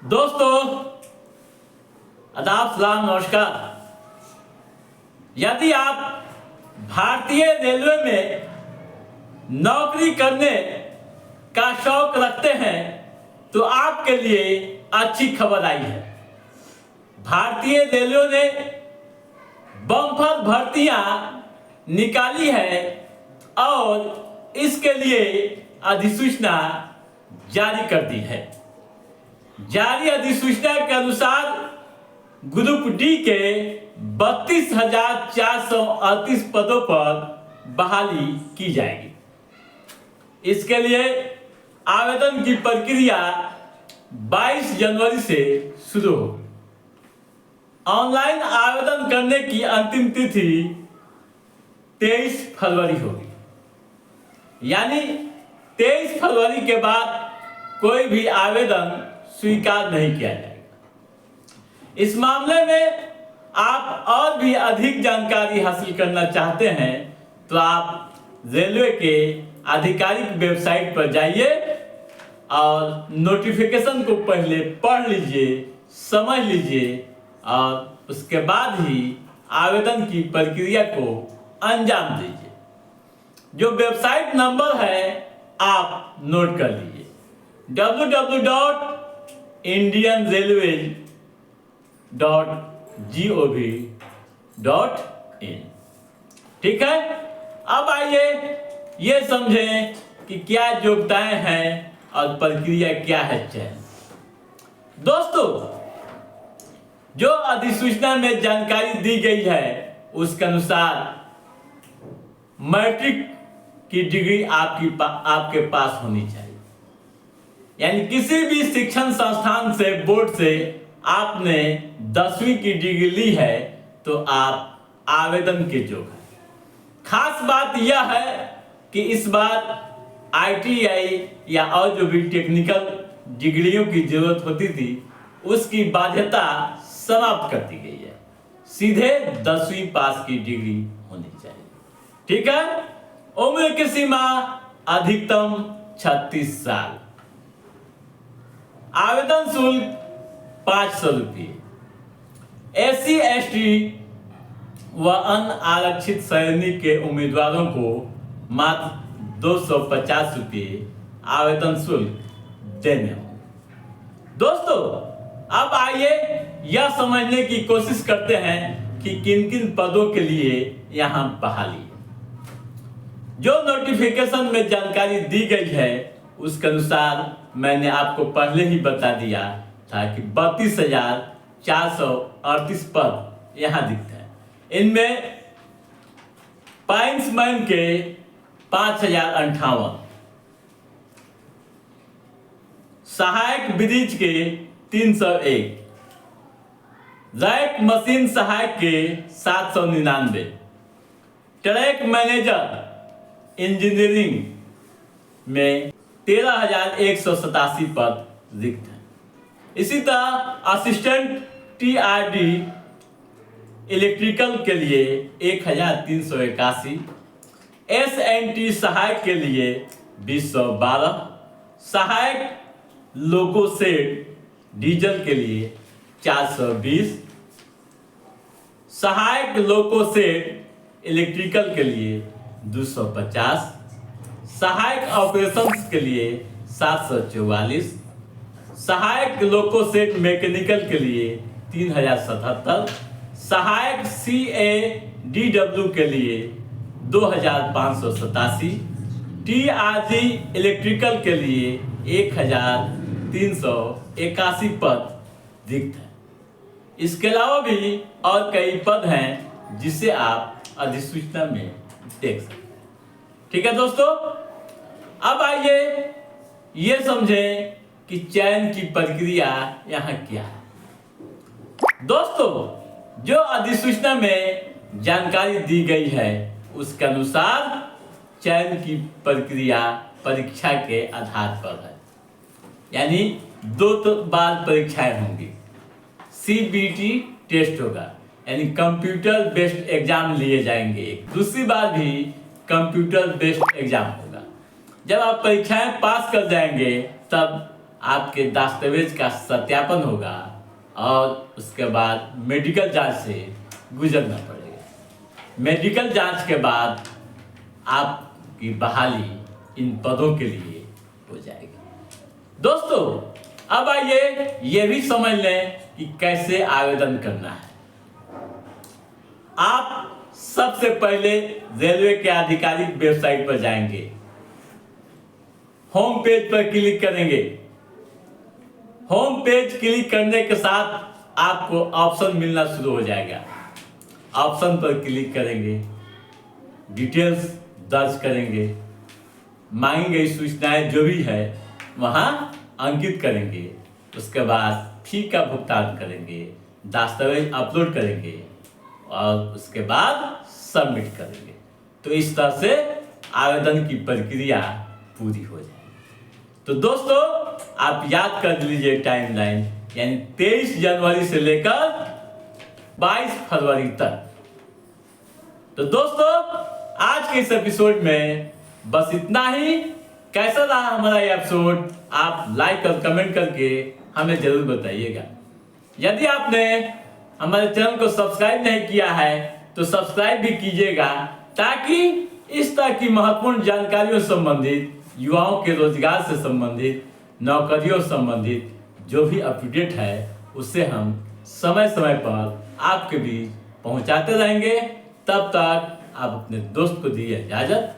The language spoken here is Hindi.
दोस्तों, आदाब, सलाम, नमस्कार। यदि आप भारतीय रेलवे में नौकरी करने का शौक रखते हैं तो आपके लिए अच्छी खबर आई है। भारतीय रेलवे ने बम्पर भर्तियां निकाली है और इसके लिए अधिसूचना जारी कर दी है। जारी अधिसूचना के अनुसार ग्रुप डी के 32,438 पदों पर बहाली की जाएगी। इसके लिए आवेदन की प्रक्रिया 22 जनवरी से शुरू होगी। ऑनलाइन आवेदन करने की अंतिम तिथि 23 फरवरी होगी। यानी 23 फरवरी के बाद कोई भी आवेदन स्वीकार नहीं किया जाएगा। इस मामले में आप और भी अधिक जानकारी हासिल करना चाहते हैं तो आप रेलवे के आधिकारिक वेबसाइट पर जाइए और नोटिफिकेशन को पहले पढ़ लीजिए, समझ लीजिए और उसके बाद ही आवेदन की प्रक्रिया को अंजाम दीजिए। जो वेबसाइट नंबर है आप नोट कर लीजिए, www.indianrailways.gov.in। ठीक है, अब आइए ये समझें कि क्या योग्यताएं हैं और प्रक्रिया क्या है चयन। दोस्तों, जो अधिसूचना में जानकारी दी गई है उसके अनुसार मैट्रिक की डिग्री आपके पास होनी चाहिए। यानी किसी भी शिक्षण संस्थान से, बोर्ड से आपने 10वीं की डिग्री ली है तो आप आवेदन के योग्य हैं। खास बात यह है कि इस बार ITI या और जो भी टेक्निकल डिग्रियों की जरूरत होती थी उसकी बाध्यता समाप्त कर दी गई है। सीधे 10वीं पास की डिग्री होनी चाहिए। ठीक है, उम्र की सीमा अधिकतम 36 साल। आवेदन शुल्क 500 रुपये। SC ST व अन्य आरक्षित श्रेणी के उम्मीदवारों को मात्र 250 रुपये आवेदन शुल्क देने होंगे। दोस्तों, अब आइए यह समझने की कोशिश करते हैं कि किन किन पदों के लिए यहां बहाली है। जो नोटिफिकेशन में जानकारी दी गई है उसके अनुसार मैंने आपको पहले ही बता दिया था कि 32,438 पद यहां दिखते हैं। इनमें पाइंट्समैन के 5,058, सहायक ब्रिज के 301, रैक मशीन सहायक के 799, ट्रैक मैनेजर इंजीनियरिंग में 13,187 पद रिक्त हैं। इसी तरह असिस्टेंट TRD इलेक्ट्रिकल के लिए 1,381, SNT सहायक के लिए 212, सहायक लोको सेट डीजल के लिए 420, सहायक लोको सेट इलेक्ट्रिकल के लिए 250, सहायक ऑपरेशंस के लिए 744, सहायक लोको सेट मैकेनिकल के लिए 3,077, सहायक CADW के लिए 2,587, TRG इलेक्ट्रिकल के लिए 1,381 पद रिक्त हैं। इसके अलावा भी और कई पद हैं जिसे आप अधिसूचना में देख सकते हैं। ठीक है दोस्तों, अब आइए ये समझें कि चयन की प्रक्रिया यहाँ क्या है। दोस्तों, जो अधिसूचना में जानकारी दी गई है उसके अनुसार चयन की प्रक्रिया परीक्षा के आधार पर है। यानी 2 बार परीक्षाएं होंगी। CBT टेस्ट होगा, यानी कंप्यूटर बेस्ड एग्जाम लिए जाएंगे। दूसरी बार भी कंप्यूटर बेस्ड एग्जाम होगा। जब आप परीक्षाएं पास कर जाएंगे तब आपके दस्तावेज का सत्यापन होगा और उसके बाद मेडिकल जांच से गुजरना पड़ेगा। मेडिकल जांच के बाद आपकी बहाली इन पदों के लिए हो जाएगी। दोस्तों, अब आइए ये भी समझ लें कि कैसे आवेदन करना है। आप सबसे पहले रेलवे के आधिकारिक वेबसाइट पर जाएंगे, होम पेज पर क्लिक करेंगे। होम पेज क्लिक करने के साथ आपको ऑप्शन मिलना शुरू हो जाएगा। ऑप्शन पर क्लिक करेंगे, डिटेल्स दर्ज करेंगे, मांगी गई सूचनाएं जो भी है वहां अंकित करेंगे। उसके बाद फी का भुगतान करेंगे, दस्तावेज अपलोड करेंगे और उसके बाद सबमिट करेंगे। तो इस तरह से आवेदन की प्रक्रिया पूरी हो जाएगी। तो दोस्तों, आप याद कर लीजिए टाइमलाइन, यानी 23 जनवरी से लेकर 22 फरवरी तक। तो दोस्तों, आज के इस एपिसोड में बस इतना ही। कैसा रहा हमारा ये एपिसोड, आप लाइक और कमेंट करके हमें जरूर बताइएगा। यदि आपने हमारे चैनल को सब्सक्राइब नहीं किया है तो सब्सक्राइब भी कीजिएगा, ताकि इस तरह की महत्वपूर्ण जानकारियों से संबंधित, युवाओं के रोजगार से संबंधित, नौकरियों से संबंधित जो भी अपडेट है उससे हम समय समय पर आपके बीच पहुंचाते रहेंगे। तब तक आप अपने दोस्त को दीजिए इजाजत।